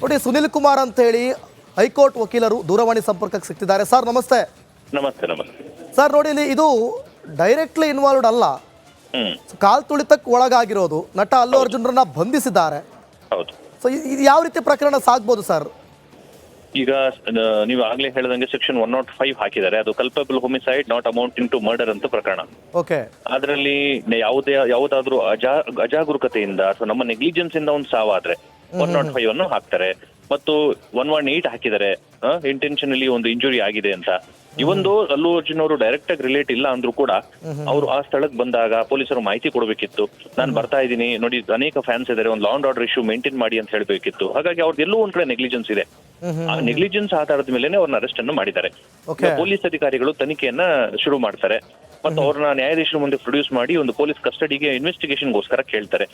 ನೋಡಿ, ಸುನಿಲ್ ಕುಮಾರ್ ಅಂತ ಹೇಳಿ ಹೈಕೋರ್ಟ್ ವಕೀಲರು ದೂರವಾಣಿ ಸಂಪರ್ಕಕ್ಕೆ ಸಿಗ್ತಿದ್ದಾರೆ. ಸರ್ ನಮಸ್ತೆ. ನಮಸ್ತೆ. ನಮಸ್ತೆ ಸರ್, ನೋಡಿ ಇಲ್ಲಿ ಇದು ಡೈರೆಕ್ಟ್ಲಿ ಇನ್ವಾಲ್ವ್ಡ್ ಅಲ್ಲ, ಕಾಲ್ ತುಳಿತಕ್ಕೆ ಒಳಗಾಗಿರೋದು. ನಟ ಅಲ್ಲು ಅರ್ಜುನ್ರನ್ನ ಬಂಧಿಸಿದ್ದಾರೆ. ಹೌದು. ಸೊ ಇದು ಯಾವ ರೀತಿ ಪ್ರಕರಣ ಸಾಗ್ಬೋದು ಸರ್? ಈಗ ನೀವು ಆಗ್ಲೇ ಹೇಳಿದಂಗೆ ಸೆಕ್ಷನ್ 105 ಹಾಕಿದ್ದಾರೆ. ಅದು culpable homicide not amounting to murder ಅಂತ ಪ್ರಕರಣ. ಓಕೆ. ಅದರಲ್ಲಿ ಯಾವುದಾದ್ರೂ ಅಜಾಗರೂಕತೆಯಿಂದ ಅಥವಾ ನಮ್ಮ ನೆಗ್ಲಿಜೆನ್ಸ್ ಇಂದ ಒಂದು ಸಾವಾದ್ರೆ 105 ಅನ್ನು ಹಾಕ್ತಾರೆ. ಮತ್ತು 118 ಹಾಕಿದ್ದಾರೆ, ಇಂಟೆನ್ಷನಲಿ ಒಂದು ಇಂಜುರಿ ಆಗಿದೆ ಅಂತ. ಇವೊಂದು ಅಲ್ಲು ಅರ್ಜುನ್ ಅವರು ಡೈರೆಕ್ಟ್ ಆಗಿ ರಿಲೇಟ್ ಇಲ್ಲ ಅಂದ್ರೂ ಕೂಡ ಅವರು ಆ ಸ್ಥಳಕ್ಕೆ ಬಂದಾಗ ಪೊಲೀಸರು ಮಾಹಿತಿ ಕೊಡಬೇಕಿತ್ತು. ನಾನು ಬರ್ತಾ ಇದ್ದೀನಿ ನೋಡಿ, ಅನೇಕ ಫ್ಯಾನ್ಸ್ ಇದಾರೆ, ಒಂದು law and order issue maintain ಮಾಡಿ ಅಂತ ಹೇಳಬೇಕಿತ್ತು. ಹಾಗಾಗಿ ಅವ್ರದ್ದು ಎಲ್ಲೋ ಒಂದ್ ಕಡೆ ನೆಗ್ಲಿಜೆನ್ಸ್ ಇದೆ. ಆ ನೆಗ್ಲಿಜೆನ್ಸ್ ಆಧಾರದ ಮೇಲೆ ಅವ್ರನ್ನ ಅರೆಸ್ಟ್ ಅನ್ನು ಮಾಡಿದ್ದಾರೆ. ಪೊಲೀಸ್ ಅಧಿಕಾರಿಗಳು ತನಿಖೆಯನ್ನ ಶುರು ಮಾಡ್ತಾರೆ ಮತ್ತು ಅವ್ರನ್ನ ನ್ಯಾಯಾಧೀಶರ ಮುಂದೆ ಪ್ರೊಡ್ಯೂಸ್ ಮಾಡಿ ಒಂದು ಪೊಲೀಸ್ ಕಸ್ಟಡಿಗೆ ಇನ್ವೆಸ್ಟಿಗೇಷನ್ಗೋಸ್ಕರ ಕೇಳ್ತಾರೆ.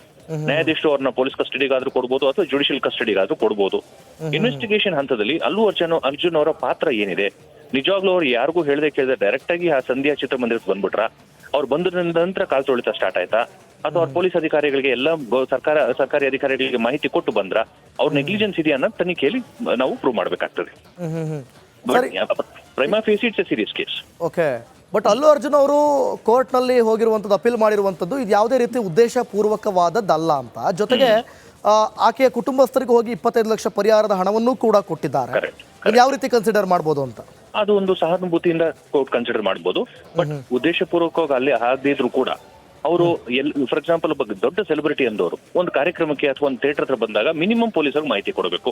ನ್ಯಾಯಾಧೀಶರು ಅವ್ರನ್ನ ಪೊಲೀಸ್ ಕಸ್ಟಡಿಗಾದ್ರೂ ಕೊಡ್ಬೋದು ಅಥವಾ ಜುಡಿಷಿಯಲ್ ಕಸ್ಟಡಿಗಾದ್ರೂ ಕೊಡ್ಬೋದು. ಇನ್ವೆಸ್ಟಿಗೇಷನ್ ಹಂತದಲ್ಲಿ ಅಲ್ಲು ಅರ್ಜುನ್ ಅವರ ಪಾತ್ರ ಏನಿದೆ, ನಿಜವಾಗ್ಲೂ ಅವ್ರು ಯಾರಿಗೂ ಹೇಳದೆ ಕೇಳಿದ್ರೆ ಡೈರೆಕ್ಟ್ ಆಗಿ ಆ ಸಂಧ್ಯಾ ಚಿತ್ರಮಂದಿರಕ್ಕೆ ಬಂದ್ಬಿಟ್ರ, ಅವ್ರು ಬಂದ ನಂತರ ಕಾಲ್ ತೊಳಿತ ಸ್ಟಾರ್ಟ್ ಆಯ್ತಾ, ಅಥವಾ ಅವ್ರ ಪೊಲೀಸ್ ಅಧಿಕಾರಿಗಳಿಗೆ ಎಲ್ಲ ಸರ್ಕಾರಿ ಅಧಿಕಾರಿಗಳಿಗೆ ಮಾಹಿತಿ ಕೊಟ್ಟು ಬಂದ್ರ, ಅವ್ರ ನೆಗ್ಲಿಜೆನ್ಸ್ ಇದೆಯಾ ಅನ್ನೋ ತನಿಖೆಯಲ್ಲಿ ನಾವು ಪ್ರೂವ್ ಮಾಡ್ಬೇಕಾಗ್ತದೆ. Prima ಫೇಸಿ it's A serious case. Okay. But Allu Arjun ಅವರು ಕೋರ್ಟ್ ನಲ್ಲಿ ಹೋಗಿರುವಂತದ್ದು, ಅಪೀಲ್ ಮಾಡಿರುವಂತದ್ದು ಇದು ಯಾವುದೇ ರೀತಿ ಉದ್ದೇಶ ಪೂರ್ವಕವಾದದ್ದಲ್ಲ ಅಂತ. ಜೊತೆಗೆ ಆಕೆಯ ಕುಟುಂಬಸ್ಥರಿಗೆ ಹೋಗಿ 25 ಲಕ್ಷ ಪರಿಹಾರದ ಹಣವನ್ನೂ ಕೂಡ ಕೊಟ್ಟಿದ್ದಾರೆ. ಯಾವ ರೀತಿ ಕನ್ಸಿಡರ್ ಮಾಡ್ಬೋದು ಅಂತ? ಅದು ಒಂದು ಸಹಾನುಭೂತಿಯಿಂದ ಕೋರ್ಟ್ ಕನ್ಸಿಡರ್ ಮಾಡಬಹುದು. ಬಟ್ ಉದ್ದೇಶ ಪೂರ್ವಕವಾಗಿ ಅಲ್ಲಿ ಆಗದಿದ್ರು ಕೂಡ ಅವರು ಫಾರ್ ಎಕ್ಸಾಂಪಲ್ ಒಬ್ಬ ದೊಡ್ಡ ಸೆಲೆಬ್ರಿಟಿ ಅಂದವರು ಒಂದು ಕಾರ್ಯಕ್ರಮಕ್ಕೆ ಅಥವಾ ಒಂದು ಥಿಯೇಟರ್ ಹತ್ರ ಬಂದಾಗ ಮಿನಿಮಮ್ ಪೊಲೀಸರಿಗೆ ಮಾಹಿತಿ ಕೊಡಬೇಕು.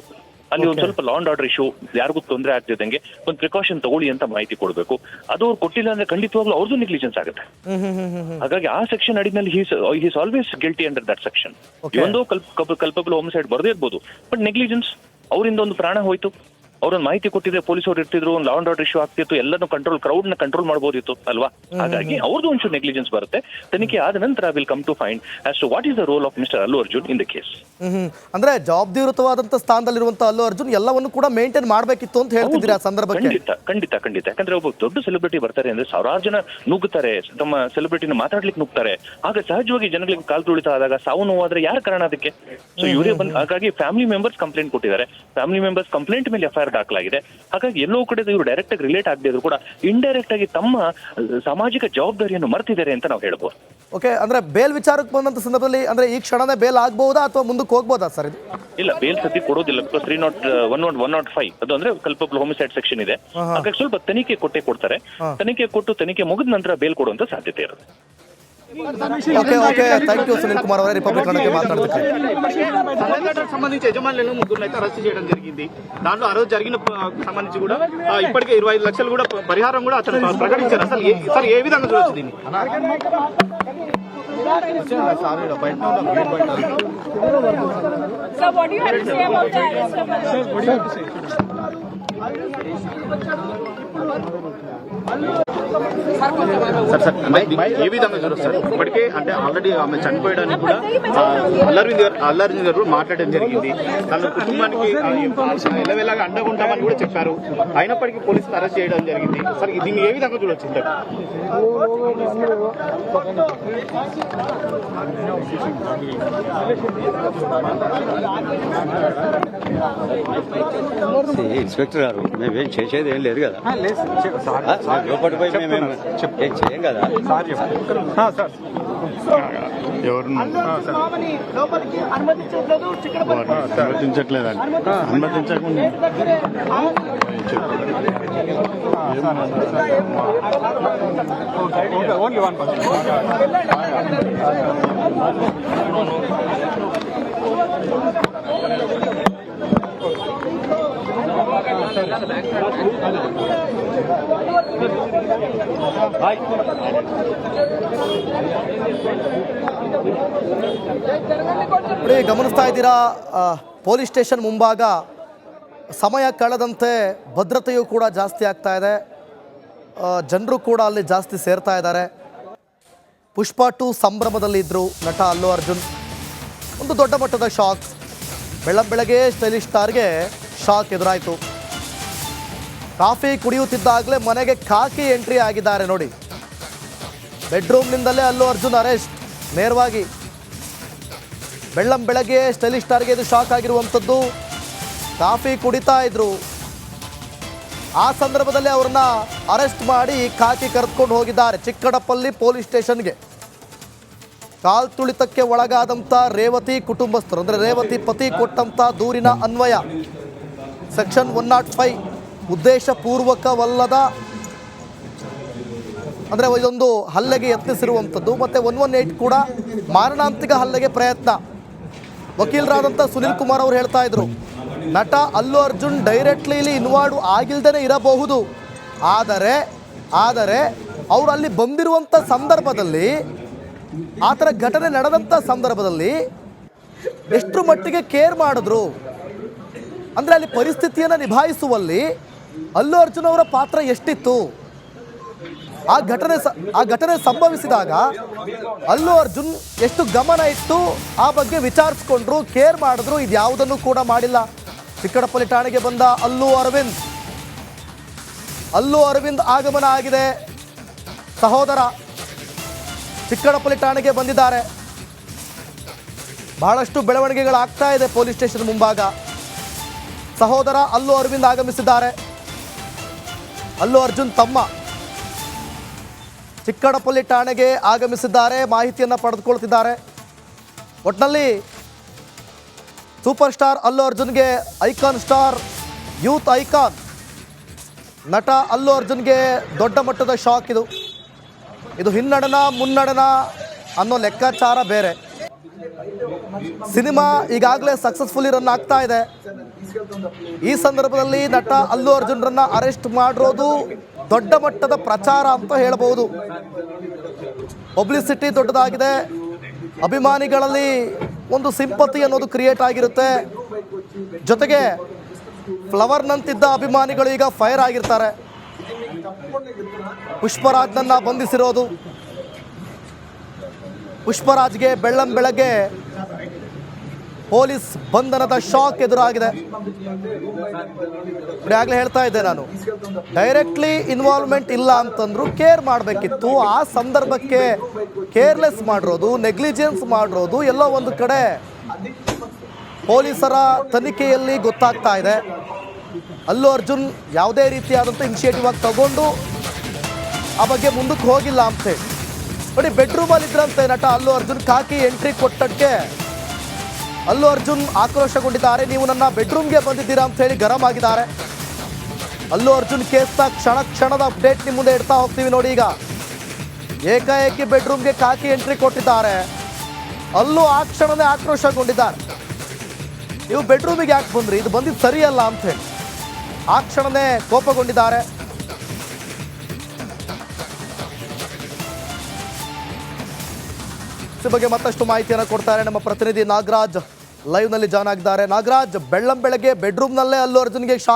ಅಲ್ಲಿ ಒಂದ್ ಸ್ವಲ್ಪ ಲಾ ಅಂಡ್ ಆರ್ಡರ್ ಇಶ್ಯೂ, ಯಾರಿಗೂ ತೊಂದರೆ ಆಗ್ತಿದ್ದಂಗೆ ಒಂದು ಪ್ರಿಕಾಷನ್ ತಗೊಳ್ಳಿ ಅಂತ ಮಾಹಿತಿ ಕೊಡಬೇಕು. ಅದು ಅವ್ರು ಕೊಟ್ಟಿಲ್ಲ ಅಂದ್ರೆ ಖಂಡಿತವಾಗ್ಲೂ ಅವ್ರದ್ದು ನೆಗ್ಲಿಜೆನ್ಸ್ ಆಗುತ್ತೆ. ಹಾಗಾಗಿ ಆ ಸೆಕ್ಷನ್ ಅಡಿನಲ್ಲಿ he's always guilty under that section. ಒಂದು ಕಲ್ಪಬಲ್ ಹೋಮಿಸೈಡ್ ಬರದೇ ಇರ್ಬೋದು, ಬಟ್ ನೆಗ್ಲಿಜೆನ್ಸ್, ಅವರಿಂದ ಒಂದು ಪ್ರಾಣ ಹೋಯ್ತು, ಅವ್ರೊಂದು ಮಾಹಿತಿ ಕೊಟ್ಟಿದ್ರೆ ಪೊಲೀಸರು ಇರ್ತಿದ್ರು, ಒಂದು ಲಾ ಅಂಡ್ ಆರ್ಡರ್ ಇಶ್ಯೂ ಆಗ್ತಿತ್ತು, ಎಲ್ಲನೂ ಕ್ರೌಡ್ ನ ಕಂಟ್ರೋಲ್ ಮಾಡಬಹುದಿತ್ತು ಅಲ್ವಾ? ಹಾಗಾಗಿ ಅವ್ರದ್ದು ಒಂಚೂರು ನೆಗ್ಲಿಜೆನ್ಸ್ ಬರುತ್ತೆ. ತನಿಖೆ ಆದ ನಂತರ will come to find as to what is the role of mister Allu Arjun in the case. ಅಂದ್ರೆ ಜವಾಬ್ದಾರಿಯುತವಾದಂತ ಸ್ಥಾನದಲ್ಲಿರುವಂತಹ ಅಲ್ಲು ಅರ್ಜುನ್ ಎಲ್ಲವನ್ನು ಕೂಡ ಮೇಂಟೈನ್ ಮಾಡಬೇಕಿತ್ತು ಅಂತ ಹೇಳ್ತಿದ್ದೀರಿ ಆ ಸಂದರ್ಭಕ್ಕೆ? ಖಂಡಿತ. ಯಾಕಂದ್ರೆ ಒಬ್ಬ ದೊಡ್ಡ ಸೆಲೆಬ್ರಿಟಿ ಬರ್ತಾರೆ ಅಂದ್ರೆ ಸಾವಿರಾರು ಜನ ನುಗ್ಗುತ್ತಾರೆ, ತಮ್ಮ ಸೆಲೆಬ್ರಿಟಿನ ಮಾತಾಡ್ಲಿಕ್ಕೆ ನುಗ್ತಾರೆ. ಆಗ ಸಹಜವಾಗಿ ಜನಗಳಿಗೆ ಕಾಲ್ ತುಳಿತ ಆದಾಗ ಸಾವು ನೋವಾದ್ರೆ ಯಾರ ಕಾರಣ ಅದಕ್ಕೆ? ಸೊ ಇವರೇ ಹಾಗಾಗಿ ಫ್ಯಾಮಿಲಿ ಮೆಂಬರ್ಸ್ ಕಂಪ್ಲೇಂಟ್ ಕೊಟ್ಟಿದ್ದಾರೆ. ಫ್ಯಾಮಿಲಿ ಮೆಂಬರ್ಸ್ ಕಂಪ್ಲೇಂಟ್ ಮೇಲೆ ಎಫ್ಐಆರ್ ದಾಖಲಾಗಿದೆ. ಹಾಗಾಗಿ ಎಲ್ಲೋ ಕಡೆ ಇವರು ಡೈರೆಕ್ಟ್ ಆಗಿ ರಿಲೇಟ್ ಆಗದಿದ್ರು ಕೂಡ ಇಂಡೈರೆಕ್ಟ್ ಆಗಿ ತಮ್ಮ ಸಾಮಾಜಿಕ ಜವಾಬ್ದಾರಿಯನ್ನು ಮರ್ತಿದ್ದಾರೆ ಅಂತ ನಾವು ಹೇಳ್ಬೋದು. ಓಕೆ. ಅಂದ್ರೆ ಬೇಲ್ ವಿಚಾರಕ್ಕೆ ಬಂದಂತ ಸಂದರ್ಭದಲ್ಲಿ ಅಂದ್ರೆ ಈ ಕ್ಷಣನೇ ಬೇಲ್ ಆಗ್ಬಹುದಾ ಅಥವಾ ಮುಂದಕ್ಕೆ ಹೋಗ್ಬೋದಾ ಸರ್ ಇದು? ಇಲ್ಲ, ಬೇಲ್ ಸದ್ಯ ಕೊಡೋದಿಲ್ಲ. ಬಿಕಾಸ್ 105 ಅದು ಅಂದ್ರೆ ಕಲ್ಪಬಲ್ ಹೋಮಿಸೈಡ್ ಸೆಕ್ಷನ್ ಇದೆ. ಹಾಗಾಗಿ ಸ್ವಲ್ಪ ತನಿಖೆ ಕೊಡ್ತಾರೆ. ತನಿಖೆ ಮುಗಿದ ನಂತರ ಬೇಲ್ ಕೊಡುವಂತ ಸಾಧ್ಯತೆ ಇರುತ್ತೆ. Okay thank you Sunil Kumar అవరే రిపబ్లిక్ కన్నకి మాట్లాడుతున్నారు. సంబంధించి యజమానులను ముగ్గురునైతే అరెస్ట్ చేయడం జరిగింది. దాంట్లో ఆ రోజు జరిగిన సంబంధించి కూడా ఇప్పటికే 25 లక్షలు కూడా పరిహారం కూడా అతను ప్రకటించారు. అసలు ఏ విధంగా చూడొచ్చు దీన్ని? So what do you have to say about the arrest of ఏ విధంగా చూడొచ్చు సార్? ఇప్పటికే అంటే ఆల్రెడీ ఆమె చనిపోయడానికి కూడా అల్లర్జున్ గారు మాట్లాడడం జరిగింది. తన కుటుంబానికి ఎల్లవేళగా అండగా ఉంటామని కూడా చెప్పారు. అయినప్పటికీ పోలీసులు అరెస్ట్ చేయడం జరిగింది. సార్ దీన్ని ఏ విధంగా చూడొచ్చు? ఇన్స్పెక్టర్ గారు మేమేం చేసేది ఏం లేదు కదా, లోపలికి పోయి మేమేం చేయం కదా. అనుమతించట్లేదండి. అనుమతించకుండా ఓన్లీ 1%. ಗಮನಿಸ್ತಾ ಇದ್ದೀರಾ, ಪೊಲೀಸ್ ಸ್ಟೇಷನ್ ಮುಂಭಾಗ ಸಮಯ ಕಳೆದಂತೆ ಭದ್ರತೆಯೂ ಕೂಡ ಜಾಸ್ತಿ ಆಗ್ತಾ ಇದೆ. ಜನರು ಕೂಡ ಅಲ್ಲಿ ಜಾಸ್ತಿ ಸೇರ್ತಾ ಇದ್ದಾರೆ. ಪುಷ್ಪ 2 ಸಂಭ್ರಮದಲ್ಲಿ ಇದ್ದರು ನಟ ಅಲ್ಲು ಅರ್ಜುನ್. ಒಂದು ದೊಡ್ಡ ಮಟ್ಟದ ಶಾಕ್. ಬೆಳಗ್ಗೆ ಸ್ಟೈಲಿಶ್ ಸ್ಟಾರ್ಗೆ ಶಾಕ್ ಎದುರಾಯಿತು. ಕಾಫಿ ಕುಡಿಯುತ್ತಿದ್ದಾಗಲೇ ಮನೆಗೆ ಖಾಕಿ ಎಂಟ್ರಿ ಆಗಿದ್ದಾರೆ ನೋಡಿ. ಬೆಡ್ರೂಮ್ನಿಂದಲೇ ಅಲ್ಲು ಅರ್ಜುನ್ ಅರೆಸ್ಟ್ ನೇರವಾಗಿ. ಬೆಳಗ್ಗೆ ಸ್ಟೈಲಿಶ್ ಸ್ಟಾರ್ಗೆ ಇದು ಶಾಕ್ ಆಗಿರುವಂಥದ್ದು. ಕಾಫಿ ಕುಡಿತಾ ಇದ್ರು. ಆ ಸಂದರ್ಭದಲ್ಲಿ ಅವ್ರನ್ನ ಅರೆಸ್ಟ್ ಮಾಡಿ ಖಾಕಿ ಕರೆದುಕೊಂಡು ಹೋಗಿದ್ದಾರೆ ಚಿಕ್ಕಡಪಲ್ಲಿ ಪೊಲೀಸ್ ಸ್ಟೇಷನ್ಗೆ. ಕಾಲ್ತುಳಿತಕ್ಕೆ ಒಳಗಾದಂಥ ರೇವತಿ ಕುಟುಂಬಸ್ಥರು, ಅಂದರೆ ರೇವತಿ ಪತಿ ಕೊಟ್ಟಂಥ ದೂರಿನ ಅನ್ವಯ ಸೆಕ್ಷನ್ 105 ಉದ್ದೇಶಪೂರ್ವಕವಲ್ಲದ, ಅಂದರೆ ಇದೊಂದು ಹಲ್ಲೆಗೆ ಯತ್ನಿಸಿರುವಂಥದ್ದು, ಮತ್ತು 118 ಕೂಡ ಮಾರಣಾಂತಿಕ ಹಲ್ಲೆಗೆ ಪ್ರಯತ್ನ. ವಕೀಲರಾದಂಥ ಸುನಿಲ್ ಕುಮಾರ್ ಅವರು ಹೇಳ್ತಾ ಇದ್ರು, ನಟ ಅಲ್ಲು ಅರ್ಜುನ್ ಡೈರೆಕ್ಟ್ಲಿ ಇಲ್ಲಿ ಇನ್ವಾಲ್ವ್ ಆಗಿಲ್ದೇ ಇರಬಹುದು, ಆದರೆ ಅವರು ಅಲ್ಲಿ ಬಂದಿರುವಂಥ ಸಂದರ್ಭದಲ್ಲಿ, ಆ ಥರ ಘಟನೆ ನಡೆದಂಥ ಸಂದರ್ಭದಲ್ಲಿ ಎಷ್ಟು ಮಟ್ಟಿಗೆ ಕೇರ್ ಮಾಡಿದ್ರು, ಅಂದರೆ ಅಲ್ಲಿ ಪರಿಸ್ಥಿತಿಯನ್ನು ನಿಭಾಯಿಸುವಲ್ಲಿ ಅಲ್ಲು ಅರ್ಜುನ್ ಅವರ ಪಾತ್ರ ಎಷ್ಟಿತ್ತು, ಆ ಘಟನೆ ಸಂಭವಿಸಿದಾಗ ಅಲ್ಲು ಅರ್ಜುನ್ ಎಷ್ಟು ಗಮನ ಇಟ್ಟು ಆ ಬಗ್ಗೆ ವಿಚಾರಿಸ್ಕೊಂಡ್ರು, ಕೇರ್ ಮಾಡಿದ್ರು, ಇದು ಯಾವುದನ್ನು ಕೂಡ ಮಾಡಿಲ್ಲ. ಚಿಕ್ಕಡಪಲ್ಲಿ ಠಾಣೆಗೆ ಬಂದ ಅಲ್ಲು ಅರವಿಂದ್ ಆಗಮನ ಆಗಿದೆ. ಸಹೋದರ ಚಿಕ್ಕಡಪಲ್ಲಿ ಠಾಣೆಗೆ ಬಂದಿದ್ದಾರೆ. ಬಹಳಷ್ಟು ಬೆಳವಣಿಗೆಗಳಾಗ್ತಾ ಇದೆ ಪೊಲೀಸ್ ಸ್ಟೇಷನ್ ಮುಂಭಾಗ. ಸಹೋದರ ಅಲ್ಲು ಅರವಿಂದ್ ಆಗಮಿಸಿದ್ದಾರೆ. ಅಲ್ಲು ಅರ್ಜುನ್ ತಮ್ಮ ಚಿಕ್ಕಡಪಲ್ಲಿ ಠಾಣೆಗೆ ಆಗಮಿಸಿದ್ದಾರೆ, ಮಾಹಿತಿಯನ್ನು ಪಡೆದುಕೊಳ್ತಿದ್ದಾರೆ. ಒಟ್ಟಿನಲ್ಲಿ ಸೂಪರ್ ಸ್ಟಾರ್ ಅಲ್ಲು ಅರ್ಜುನ್ಗೆ ಐಕಾನ್ ಸ್ಟಾರ್, ಯೂತ್ ಐಕಾನ್ ನಟ ಅಲ್ಲು ಅರ್ಜುನ್ಗೆ ದೊಡ್ಡ ಮಟ್ಟದ ಶಾಕ್ ಇದು ಹಿನ್ನಡನ ಮುನ್ನಡನ ಅನ್ನೋ ಲೆಕ್ಕಾಚಾರ ಬೇರೆ. ಸಿನಿಮಾ ಈಗಾಗಲೇ ಸಕ್ಸಸ್ಫುಲಿ ರನ್ ಆಗ್ತಾ ಇದೆ. ಈ ಸಂದರ್ಭದಲ್ಲಿ ನಟ ಅಲ್ಲು ಅರ್ಜುನ್ರನ್ನ ಅರೆಸ್ಟ್ ಮಾಡಿರೋದು ದೊಡ್ಡ ಮಟ್ಟದ ಪ್ರಚಾರ ಅಂತ ಹೇಳಬಹುದು. ಪಬ್ಲಿಸಿಟಿ ದೊಡ್ಡದಾಗಿದೆ, ಅಭಿಮಾನಿಗಳಲ್ಲಿ ಒಂದು ಸಿಂಪತಿ ಅನ್ನೋದು ಕ್ರಿಯೇಟ್ ಆಗಿರುತ್ತೆ. ಜೊತೆಗೆ ಫ್ಲವರ್ನಂತಿದ್ದ ಅಭಿಮಾನಿಗಳು ಈಗ ಫೈರ್ ಆಗಿರ್ತಾರೆ. ಪುಷ್ಪರಾಜ್ನನ್ನ ಬಂಧಿಸಿರೋದು, ಪುಷ್ಪರಾಜ್ಗೆ ಬೆಳ್ಳಂಬೆಳಗ್ಗೆ ಪೊಲೀಸ್ ಬಂಧನದ ಶಾಕ್ ಎದುರಾಗಿದೆ. ಆಗಲೇ ಹೇಳ್ತಾ ಇದ್ದೆ ನಾನು, ಡೈರೆಕ್ಟ್ಲಿ ಇನ್ವಾಲ್ವ್ಮೆಂಟ್ ಇಲ್ಲ ಅಂತಂದ್ರು ಕೇರ್ ಮಾಡಬೇಕಿತ್ತು. ಆ ಸಂದರ್ಭಕ್ಕೆ ಕೇರ್ಲೆಸ್ ಮಾಡಿರೋದು, ನೆಗ್ಲಿಜೆನ್ಸ್ ಮಾಡಿರೋದು ಎಲ್ಲೋ ಒಂದು ಕಡೆ ಪೊಲೀಸರ ತನಿಖೆಯಲ್ಲಿ ಗೊತ್ತಾಗ್ತಾ ಇದೆ. ಅಲ್ಲು ಅರ್ಜುನ್ ಯಾವುದೇ ರೀತಿಯಾದಂಥ ಇನಿಷಿಯೇಟಿವ್ ಆಗಿ ತಗೊಂಡು ಆ ಬಗ್ಗೆ ಮುಂದಕ್ಕೆ ಹೋಗಿಲ್ಲ ಅಂತೇಳಿ. ನೋಡಿ, ಬೆಡ್ರೂಮಲ್ಲಿ ಇದ್ರಂತೆ ನಟ ಅಲ್ಲು ಅರ್ಜುನ್. ಖಾಕಿ ಎಂಟ್ರಿ ಕೊಟ್ಟಕ್ಕೆ ಅಲ್ಲು ಅರ್ಜುನ್ ಆಕ್ರೋಶಗೊಂಡಿದ್ದಾರೆ. ನೀವು ನನ್ನ ಬೆಡ್ರೂಮ್ಗೆ ಬಂದಿದ್ದೀರಾ ಅಂತ ಹೇಳಿ ಗರಂ ಆಗಿದ್ದಾರೆ. ಅಲ್ಲು ಅರ್ಜುನ್ ಕೇಸ್ನ ಕ್ಷಣದ ಅಪ್ಡೇಟ್ ನಿಮ್ಮ ಮುಂದೆ ಇಡ್ತಾ ಹೋಗ್ತೀವಿ ನೋಡಿ. ಈಗ ಏಕಾಏಕಿ ಬೆಡ್ರೂಮ್ಗೆ ಖಾಕಿ ಎಂಟ್ರಿ ಕೊಟ್ಟಿದ್ದಾರೆ. ಅಲ್ಲೂ ಆ ಕ್ಷಣನೇ ಆಕ್ರೋಶಗೊಂಡಿದ್ದಾರೆ. ನೀವು ಬೆಡ್ರೂಮಿಗೆ ಯಾಕೆ ಬಂದ್ರಿ, ಇದು ಬಂದಿದ್ದು ಸರಿಯಲ್ಲ ಅಂತ ಹೇಳಿ ಆ ಕ್ಷಣನೇ ಕೋಪಗೊಂಡಿದ್ದಾರೆ. ಈ ಬಗ್ಗೆ ಮತ್ತಷ್ಟು ಮಾಹಿತಿಯನ್ನು ಕೊಡ್ತಾರೆ ನಮ್ಮ ಪ್ರತಿನಿಧಿ ನಾಗರಾಜ್, ಲೈವ್ನಲ್ಲಿ ಜಾಯ್ನ್ ಆಗಿದ್ದಾರೆ. ನಾಗರಾಜ್, ಬೆಳ್ಳಂಬೆಳಗ್ಗೆ ಬೆಡ್ರೂಮ್ನಲ್ಲೇ ಅಲ್ಲು ಅರ್ಜುನ್ಗೆ